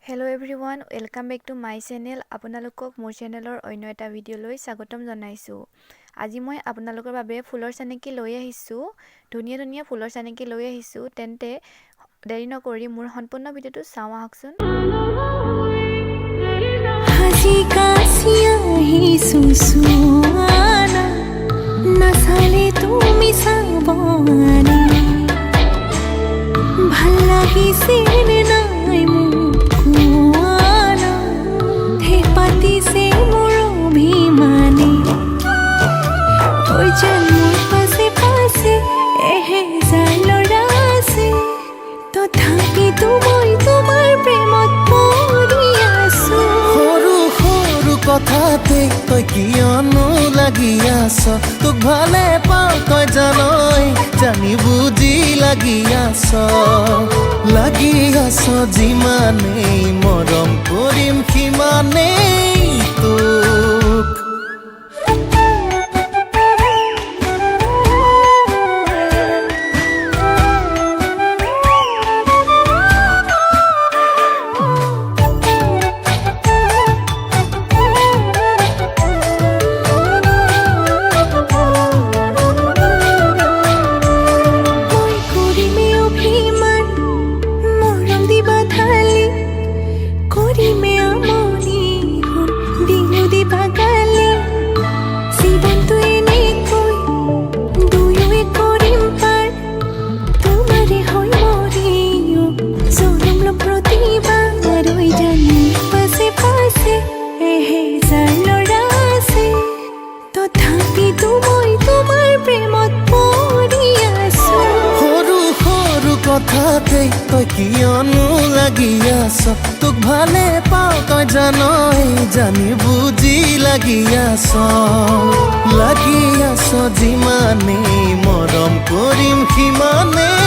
Hello everyone, welcome back to my channel. আপোনালোকক মোৰ চেনেলৰ অন্য এটা ভিডিঅ'লৈ স্বাগতম জনাইছো। আজি মই আপোনালোকৰ বাবে ফুলৰ চানেকি লৈ আহিছো। ধুনীয়া ধুনীয়া ফুলৰ চানেকি লৈ আহিছো। তেন্তে দেৰি নকৰি মোৰ সম্পূৰ্ণ ভিডিঅ'টো চাওঁ আহকচোন। হাসি কাছিয়া হি সুসুয়ানা নাসালে তুমি সাবানি ভাল লাগিছে নাই মুকুয়ানা হে পাতিছে মোৰ অভিমানে ওই যেন মোৰ পাছে পাছে এহেজাৰ ল'ৰা আছে তথাপিতো মই তোমাৰ প্ৰেমত পৰি আছো সৰু সৰু কথাতে তই কিয়নো লাগি আছ তোক ভালে পাওঁ তই জানই জানি বুজি লাগি আছ যিমানেই মৰম কৰিম সিমানেই তোক কথাতে তই কিয়নো লাগি আছ তোক ভালে পাওঁ তই জানই জানি বুজি লাগি আছ যিমানেই মৰম কৰিম সিমানেই